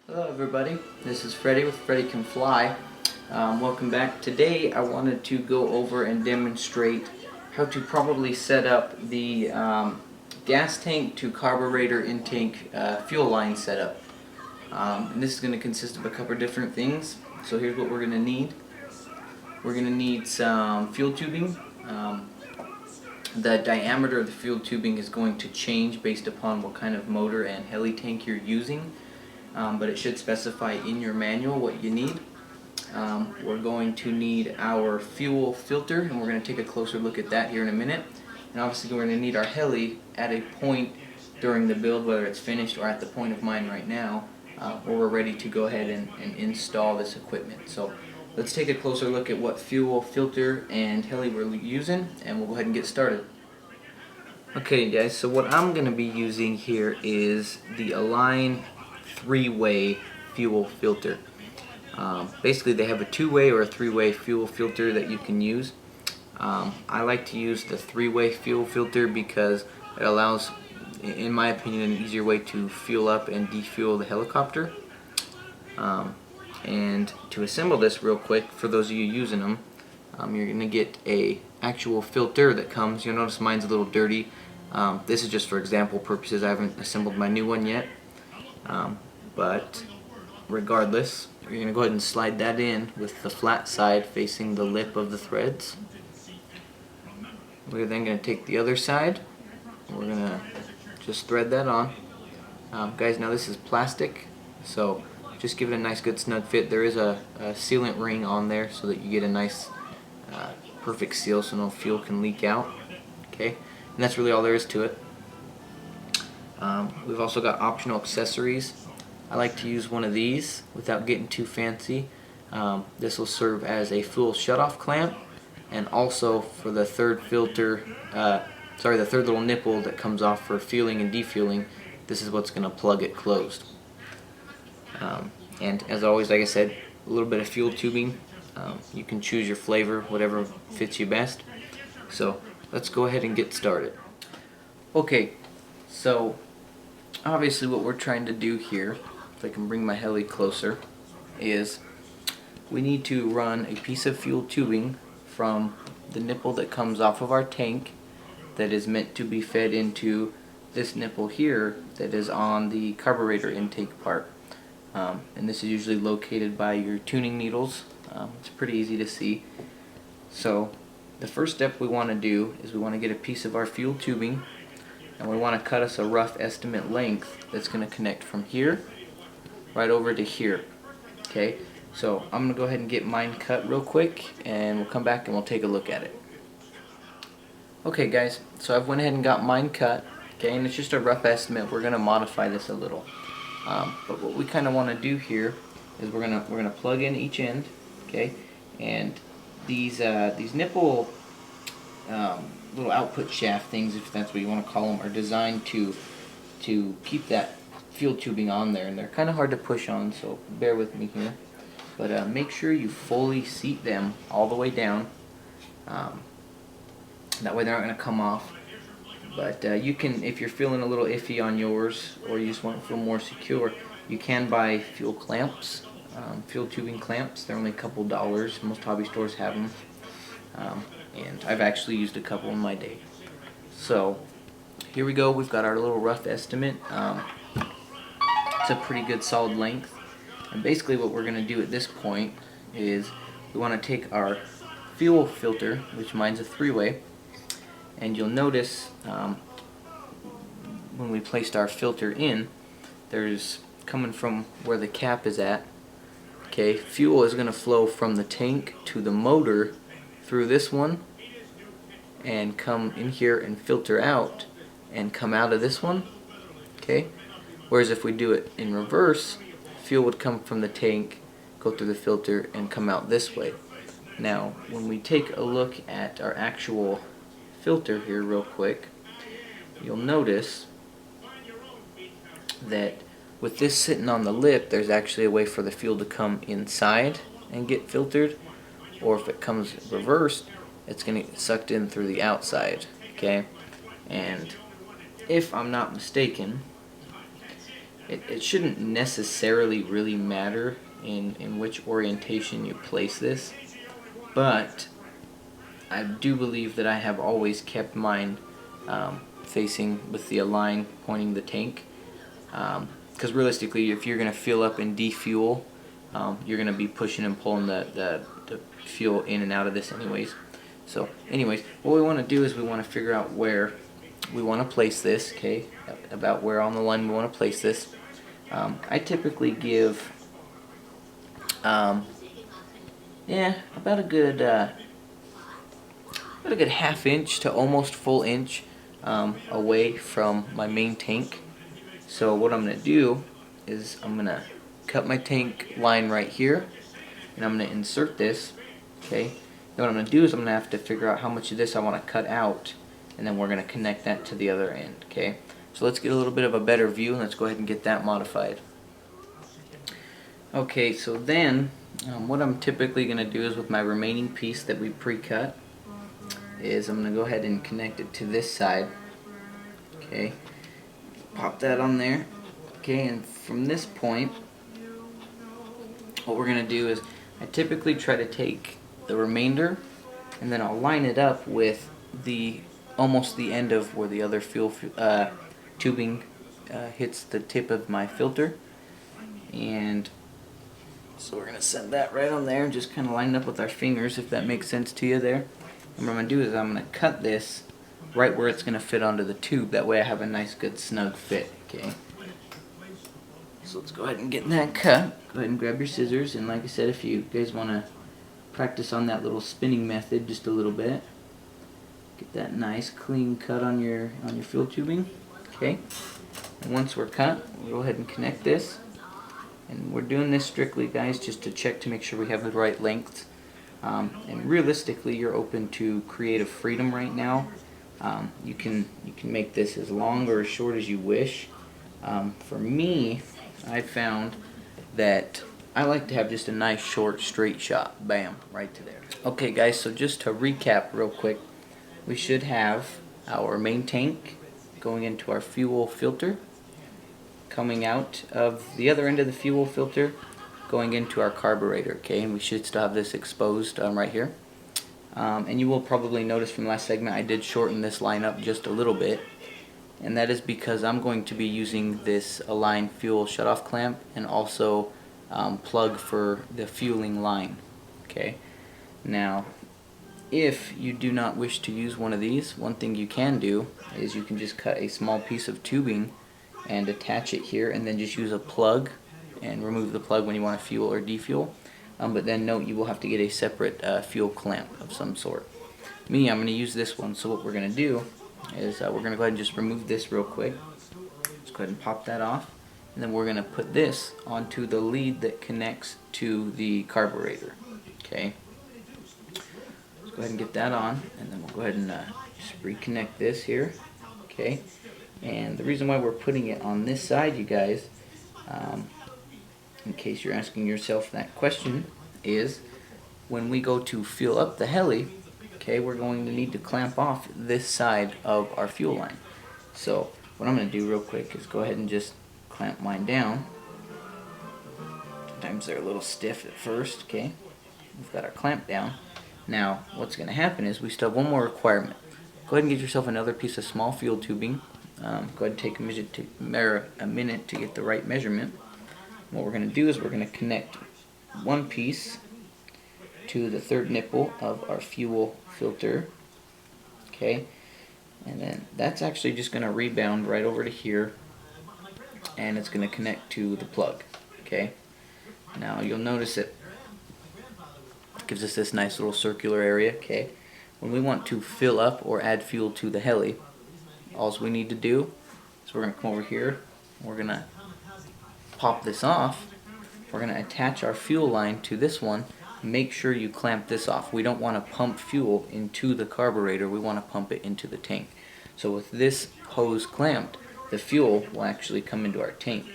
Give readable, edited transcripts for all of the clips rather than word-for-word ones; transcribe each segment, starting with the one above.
Hello everybody, this is Freddy with Freddy Can Fly. Welcome back. Today I wanted to go over and demonstrate how to properly set up the gas tank to carburetor intake fuel line setup. And this is going to consist of a couple of different things. So here's what we're going to need. We're going to need some fuel tubing. The diameter of the fuel tubing is going to change based upon what kind of motor and heli tank you're using. But it should specify in your manual what you need. We're going to need our fuel filter, and we're going to take a closer look at that here in a minute. And obviously we're going to need our heli at a point during the build, whether it's finished or at the point of mine right now, where we're ready to go ahead and install this equipment. So let's take a closer look at what fuel filter and heli we're using, and we'll go ahead and get started. Okay guys, so what I'm going to be using here is the Align 3-way fuel filter. Basically they have a 2-way or a 3-way fuel filter that you can use. I like to use the 3-way fuel filter because it allows, in my opinion, an easier way to fuel up and defuel the helicopter. And to assemble this real quick, for those of you using them, you're going to get a actual filter that comes. You'll notice mine's a little dirty. This is just for example purposes. I haven't assembled my new one yet. But regardless, you're going to go ahead and slide that in with the flat side facing the lip of the threads. We're then going to take the other side. We're going to just thread that on. Guys, now this is plastic, so just give it a nice good snug fit. There is a sealant ring on there so that you get a nice perfect seal so no fuel can leak out. Okay, and that's really all there is to it. We've also got optional accessories. I like to use one of these without getting too fancy. This will serve as a fuel shutoff clamp, and also for the third filter, the third little nipple that comes off for fueling and defueling. This is what's going to plug it closed. And as always, like I said, a little bit of fuel tubing. You can choose your flavor, whatever fits you best. So let's go ahead and get started. Okay, so obviously what we're trying to do here, if I can bring my heli closer, is we need to run a piece of fuel tubing from the nipple that comes off of our tank that is meant to be fed into this nipple here that is on the carburetor intake part. And this is usually located by your tuning needles. It's pretty easy to see. So the first step we want to do is we want to get a piece of our fuel tubing, and we want to cut us a rough estimate length that's going to connect from here right over to here. Okay, so I'm going to go ahead and get mine cut real quick, and we'll come back and we'll take a look at it. Okay guys, so I've went ahead and got mine cut. Okay, and it's just a rough estimate. We're going to modify this a little. But what we kind of want to do here is we're gonna plug in each end. Okay, and these nipple little output shaft things, if that's what you want to call them, are designed to keep that fuel tubing on there, and they're kind of hard to push on, so bear with me here. But make sure you fully seat them all the way down. That way they're not going to come off. But you can, if you're feeling a little iffy on yours, or you just want to feel more secure, you can buy fuel clamps, fuel tubing clamps. They're only a couple dollars. Most hobby stores have them. And I've actually used a couple in my day. So here we go. We've got our little rough estimate. It's a pretty good solid length. And basically what we're going to do at this point is we want to take our fuel filter, which mine's a 3-way, and you'll notice when we placed our filter in, there's coming from where the cap is at. Okay, fuel is going to flow from the tank to the motor through this one and come in here and filter out and come out of this one. Okay, whereas if we do it in reverse, fuel would come from the tank, go through the filter, and come out this way. Now when we take a look at our actual filter here real quick, you'll notice that with this sitting on the lip, there's actually a way for the fuel to come inside and get filtered, or if it comes reversed, it's going to get sucked in through the outside. Okay, and if I'm not mistaken, it shouldn't necessarily really matter in which orientation you place this, but I do believe that I have always kept mine facing with the line pointing the tank, because realistically, if you're going to fill up and defuel, you're going to be pushing and pulling the fuel in and out of this anyways. So anyways, what we want to do is we want to figure out where we want to place this, okay, about where on the line we want to place this. I typically give about a good half inch to almost full inch away from my main tank. So what I'm going to do is I'm going to cut my tank line right here, and I'm going to insert this, okay. Then what I'm going to do is I'm going to have to figure out how much of this I want to cut out, and then we're going to connect that to the other end, okay. So let's get a little bit of a better view, and let's go ahead and get that modified. Okay, so then what I'm typically going to do is with my remaining piece that we pre-cut is I'm going to go ahead and connect it to this side, okay. Pop that on there, okay, and from this point what we're going to do is I typically try to take the remainder and then I'll line it up with almost the end of where the other fuel tubing hits the tip of my filter, and so we're going to set that right on there and just kind of line it up with our fingers, if that makes sense to you there. And what I'm going to do is I'm going to cut this right where it's going to fit onto the tube, that way I have a nice good snug fit, okay. So let's go ahead and get that cut. Go ahead and grab your scissors, and like I said, if you guys want to practice on that little spinning method just a little bit, get that nice clean cut on your fuel tubing, okay. And once we're cut, we'll go ahead and connect this, and we're doing this strictly, guys, just to check to make sure we have the right length. And realistically, you're open to creative freedom right now. You can make this as long or as short as you wish. For me, I found that I like to have just a nice short straight shot. Bam, right to there. Okay guys, so just to recap real quick, we should have our main tank going into our fuel filter, coming out of the other end of the fuel filter, going into our carburator, okay, and we should still have this exposed right here. And you will probably notice from the last segment I did shorten this line up just a little bit, and that is because I'm going to be using this Align fuel shutoff clamp and also plug for the fueling line, okay. Now if you do not wish to use one of these, one thing you can do is you can just cut a small piece of tubing and attach it here, and then just use a plug and remove the plug when you want to fuel or defuel. But then note, you will have to get a separate fuel clamp of some sort. I'm going to use this one, so what we're going to do is we're going to go ahead and just remove this real quick. Let's go ahead and pop that off, and then we're going to put this onto the lead that connects to the carburetor, okay. Let's go ahead and get that on, and then we'll go ahead and just reconnect this here, okay. And the reason why we're putting it on this side, you guys, in case you're asking yourself that question, is when we go to fuel up the heli, okay, we're going to need to clamp off this side of our fuel line. So what I'm going to do real quick is go ahead and just clamp mine down. Sometimes they're a little stiff at first, okay. We've got our clamp down. Now what's going to happen is we still have one more requirement. Go ahead and get yourself another piece of small fuel tubing. Go ahead and take a minute to get the right measurement. What we're going to do is we're going to connect one piece to the third nipple of our fuel filter, okay, and then that's actually just going to rebound right over to here, and it's going to connect to the plug, okay. Now you'll notice it gives us this nice little circular area, okay. When we want to fill up or add fuel to the heli, all we need to do is we're going to come over here, we're going to pop this off, we're going to attach our fuel line to this one. Make sure you clamp this off. We don't want to pump fuel into the carburetor, we want to pump it into the tank. So with this hose clamped, the fuel will actually come into our tank.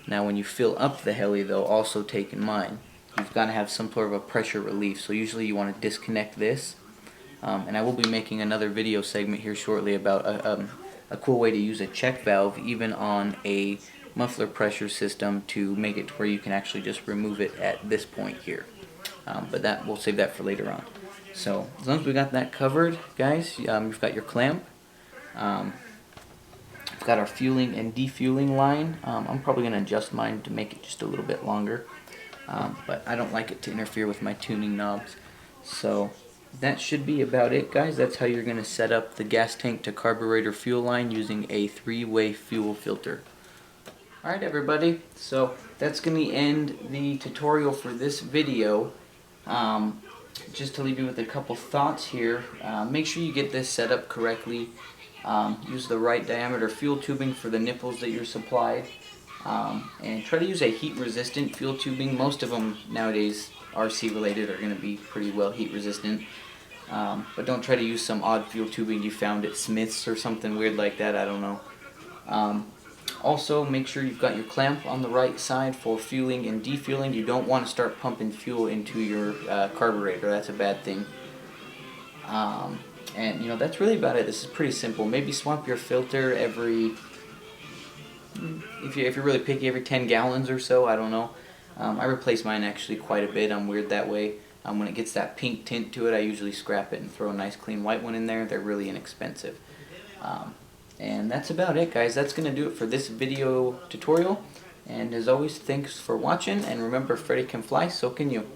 Now when you fill up the heli though, also take in mind, you've got to have some sort of a pressure relief. So usually you want to disconnect this. And I will be making another video segment here shortly about a cool way to use a check valve even on a muffler pressure system to make it to where you can actually just remove it at this point here. But that we'll save that for later on. So as long as we got that covered, guys, you've got your clamp. We've got our fueling and defueling line. I'm probably going to adjust mine to make it just a little bit longer, but I don't like it to interfere with my tuning knobs. So that should be about it, guys. That's how you're going to set up the gas tank to carburetor fuel line using a 3-way fuel filter. Alright everybody, so that's going to end the tutorial for this video. Just to leave you with a couple thoughts here, make sure you get this set up correctly. Use the right diameter fuel tubing for the nipples that you're supplied, and try to use a heat resistant fuel tubing. Most of them nowadays, RC related, are going to be pretty well heat resistant, but don't try to use some odd fuel tubing you found at Smith's or something weird like that. I don't know. Also, make sure you've got your clamp on the right side for fueling and defueling. You don't want to start pumping fuel into your carburetor. That's a bad thing. And you know, that's really about it. This is pretty simple. Maybe swap your filter every, if you're really picky, every 10 gallons or so. I don't know. I replace mine actually quite a bit. I'm weird that way. When it gets that pink tint to it, I usually scrap it and throw a nice clean white one in there. They're really inexpensive. And that's about it, guys. That's going to do it for this video tutorial. And as always, thanks for watching. And remember, Freddy can fly, so can you.